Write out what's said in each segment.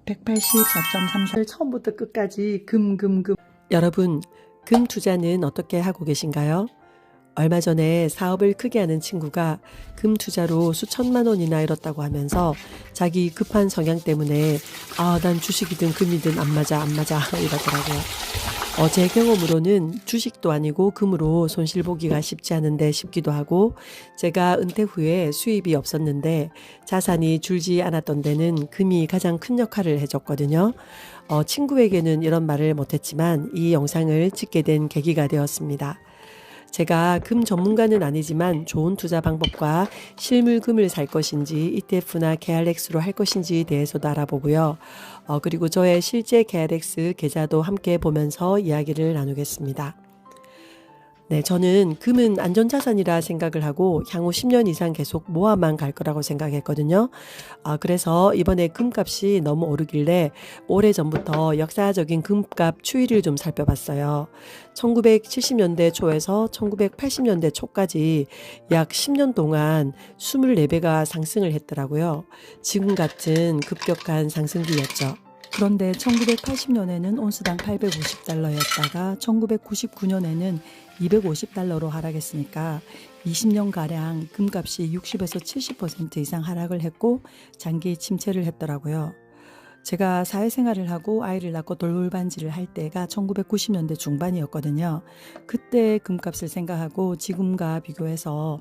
184.34. 처음부터 끝까지 금. 여러분, 금 투자는 어떻게 하고 계신가요? 얼마 전에 사업을 크게 하는 친구가 금 투자로 수천만 원이나 잃었다고 하면서 자기 급한 성향 때문에 난 주식이든 금이든 안 맞아 이러더라고요. 제 경험으로는 주식도 아니고 금으로 손실 보기가 쉽지 않은데 싶기도 하고, 제가 은퇴 후에 수입이 없었는데 자산이 줄지 않았던 데는 금이 가장 큰 역할을 해줬거든요. 친구에게는 이런 말을 못했지만 이 영상을 찍게 된 계기가 되었습니다. 제가 금 전문가는 아니지만 좋은 투자 방법과 실물 금을 살 것인지 ETF나 KRX로 할 것인지에 대해서도 알아보고요. 그리고 저의 실제 KRX 계좌도 함께 보면서 이야기를 나누겠습니다. 네, 저는 금은 안전자산이라 생각을 하고 향후 10년 이상 계속 모아만 갈 거라고 생각했거든요. 그래서 이번에 금값이 너무 오르길래 오래전부터 역사적인 금값 추이를 좀 살펴봤어요. 1970년대 초에서 1980년대 초까지 약 10년 동안 24배가 상승을 했더라고요. 지금 같은 급격한 상승기였죠. 그런데 1980년에는 온스당 850달러였다가 1999년에는 250달러로 하락했으니까 20년가량 금값이 60에서 70% 이상 하락을 했고 장기 침체를 했더라고요. 제가 사회생활을 하고 아이를 낳고 돌반지를 할 때가 1990년대 중반이었거든요. 그때 금값을 생각하고 지금과 비교해서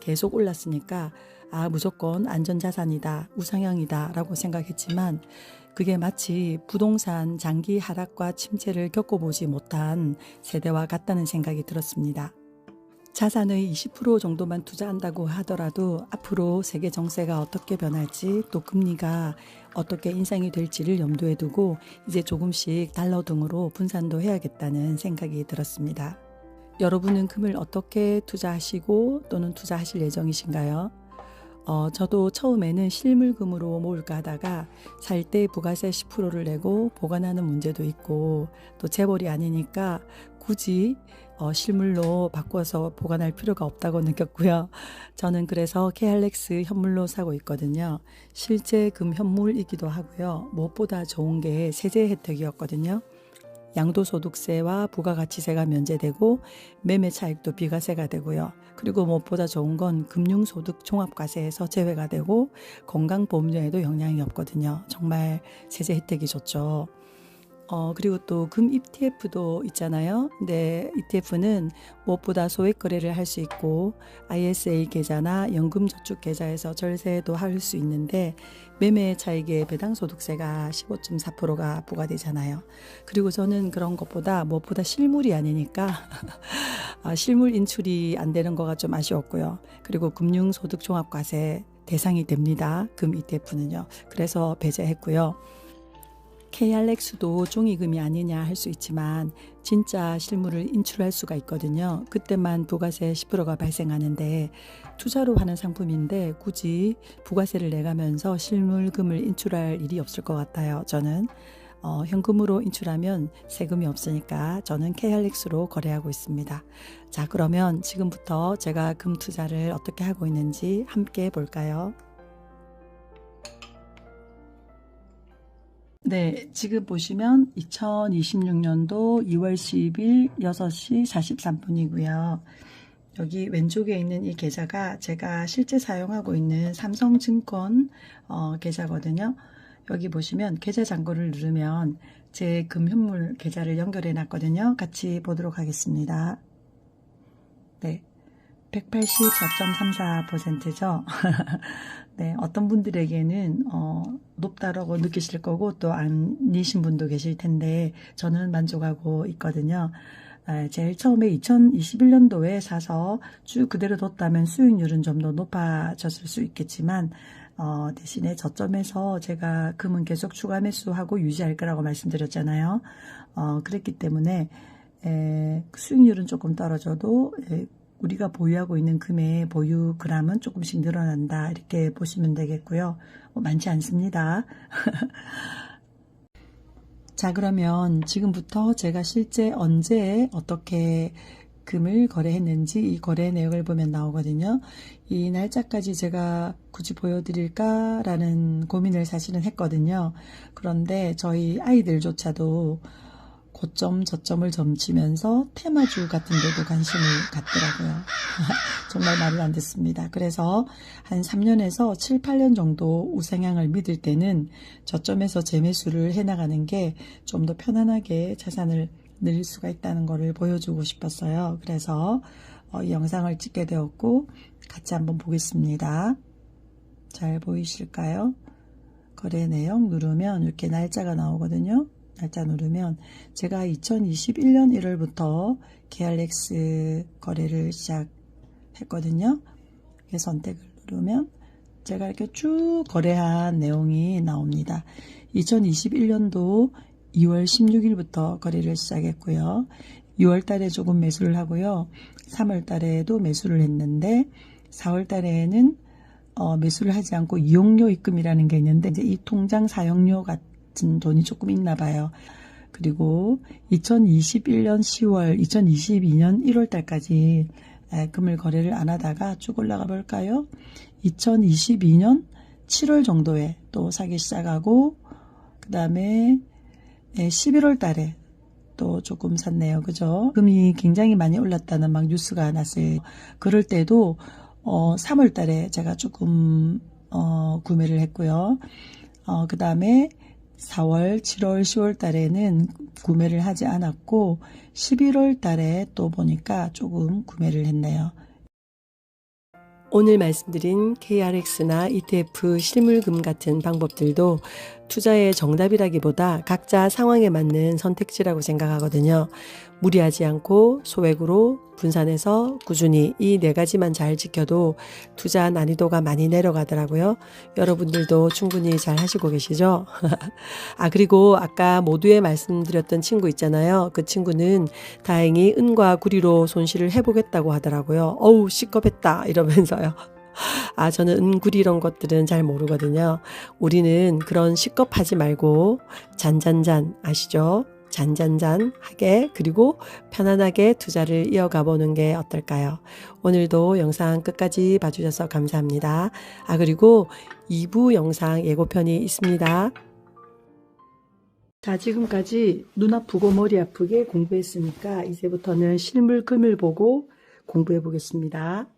계속 올랐으니까 무조건 안전자산이다, 우상향이다 라고 생각했지만 그게 마치 부동산 장기 하락과 침체를 겪어보지 못한 세대와 같다는 생각이 들었습니다. 자산의 20% 정도만 투자한다고 하더라도 앞으로 세계 정세가 어떻게 변할지 또 금리가 어떻게 인상이 될지를 염두에 두고 이제 조금씩 달러 등으로 분산도 해야겠다는 생각이 들었습니다. 여러분은 금을 어떻게 투자하시고 또는 투자하실 예정이신가요? 저도 처음에는 실물금으로 모을까 하다가 살 때 부가세 10%를 내고 보관하는 문제도 있고 또 재벌이 아니니까 굳이 실물로 바꿔서 보관할 필요가 없다고 느꼈고요. 저는 그래서 KRX 현물로 사고 있거든요. 실제 금 현물이기도 하고요. 무엇보다 좋은 게 세제 혜택이었거든요. 양도소득세와 부가가치세가 면제되고 매매 차익도 비과세가 되고요. 그리고 무엇보다 좋은 건 금융소득 종합과세에서 제외가 되고 건강보험료에도 영향이 없거든요. 정말 세제 혜택이 좋죠. 그리고 또 금 ETF도 있잖아요. 근데 ETF는 무엇보다 소액 거래를 할 수 있고 ISA 계좌나 연금저축 계좌에서 절세도 할 수 있는데 매매 차익에 배당소득세가 15.4%가 부과되잖아요. 그리고 저는 그런 것보다 무엇보다 실물이 아니니까 실물 인출이 안 되는 거가 좀 아쉬웠고요. 그리고 금융소득 종합과세 대상이 됩니다. 금 ETF는요. 그래서 배제했고요. KRX도 종이금이 아니냐 할 수 있지만 진짜 실물을 인출할 수가 있거든요. 그때만 부가세 10%가 발생하는데 투자로 하는 상품인데 굳이 부가세를 내가면서 실물금을 인출할 일이 없을 것 같아요. 저는 현금으로 인출하면 세금이 없으니까 저는 KRX로 거래하고 있습니다. 자, 그러면 지금부터 제가 금 투자를 어떻게 하고 있는지 함께 볼까요? 네, 지금 보시면 2026년도 2월 10일 6시 43분이고요. 여기 왼쪽에 있는 이 계좌가 제가 실제 사용하고 있는 삼성증권 계좌거든요. 여기 보시면 계좌 잔고를 누르면 제 금현물 계좌를 연결해 놨거든요. 같이 보도록 하겠습니다. 네, 184.34%죠. 네, 어떤 분들에게는 높다라고 느끼실 거고 또 아니신 분도 계실 텐데 저는 만족하고 있거든요. 제일 처음에 2021년도에 사서 쭉 그대로 뒀다면 수익률은 좀 더 높아졌을 수 있겠지만 대신에 저점에서 제가 금은 계속 추가 매수하고 유지할 거라고 말씀드렸잖아요. 그랬기 때문에 수익률은 조금 떨어져도 우리가 보유하고 있는 금의 보유 그램은 조금씩 늘어난다 이렇게 보시면 되겠고요. 많지 않습니다. 자, 그러면 지금부터 제가 실제 언제 어떻게 금을 거래했는지 이 거래 내역을 보면 나오거든요. 이 날짜까지 제가 굳이 보여드릴까라는 고민을 사실은 했거든요. 그런데 저희 아이들조차도 고점 저점을 점치면서 테마주 같은 데도 관심을 갖더라고요. 정말 말을 안 듣습니다. 그래서 한 3년에서 7, 8년 정도 우상향을 믿을 때는 저점에서 재매수를 해나가는 게 좀 더 편안하게 자산을 늘릴 수가 있다는 것을 보여주고 싶었어요. 그래서 이 영상을 찍게 되었고 같이 한번 보겠습니다. 잘 보이실까요? 거래 내역 누르면 이렇게 날짜가 나오거든요. 날짜 누르면 제가 2021년 1월부터 KRX 거래를 시작했거든요. 선택을 누르면 제가 이렇게 쭉 거래한 내용이 나옵니다. 2021년도 2월 16일부터 거래를 시작했고요. 6월 달에 조금 매수를 하고요. 3월 달에도 매수를 했는데 4월 달에는 매수를 하지 않고 이용료 입금이라는 게 있는데 이제 이 통장 사용료 같은 돈이 조금 있나 봐요. 그리고 2021년 10월, 2022년 1월 달까지 금을 거래를 안 하다가 쭉 올라가 볼까요? 2022년 7월 정도에 또 사기 시작하고 그 다음에 11월 달에 또 조금 샀네요. 그죠? 금이 굉장히 많이 올랐다는 막 뉴스가 났어요. 그럴 때도 3월 달에 제가 조금 구매를 했고요. 그 다음에 4월, 7월, 10월 달에는 구매를 하지 않았고 11월 달에 또 보니까 조금 구매를 했네요. 오늘 말씀드린 KRX나 ETF 실물금 같은 방법들도 투자의 정답이라기보다 각자 상황에 맞는 선택지라고 생각하거든요. 무리하지 않고 소액으로 분산해서 꾸준히 이 4가지만 잘 지켜도 투자 난이도가 많이 내려가더라고요. 여러분들도 충분히 잘 하시고 계시죠? 그리고 아까 모두에 말씀드렸던 친구 있잖아요. 그 친구는 다행히 은과 구리로 손실을 해보겠다고 하더라고요. 어우 시겁했다 이러면서요. 저는 은구리 이런 것들은 잘 모르거든요. 우리는 그런 시겁하지 말고 잔잔잔 아시죠? 잔잔잔하게 그리고 편안하게 투자를 이어가 보는 게 어떨까요? 오늘도 영상 끝까지 봐주셔서 감사합니다. 그리고 2부 영상 예고편이 있습니다. 자, 지금까지 눈 아프고 머리 아프게 공부했으니까 이제부터는 실물금을 보고 공부해 보겠습니다.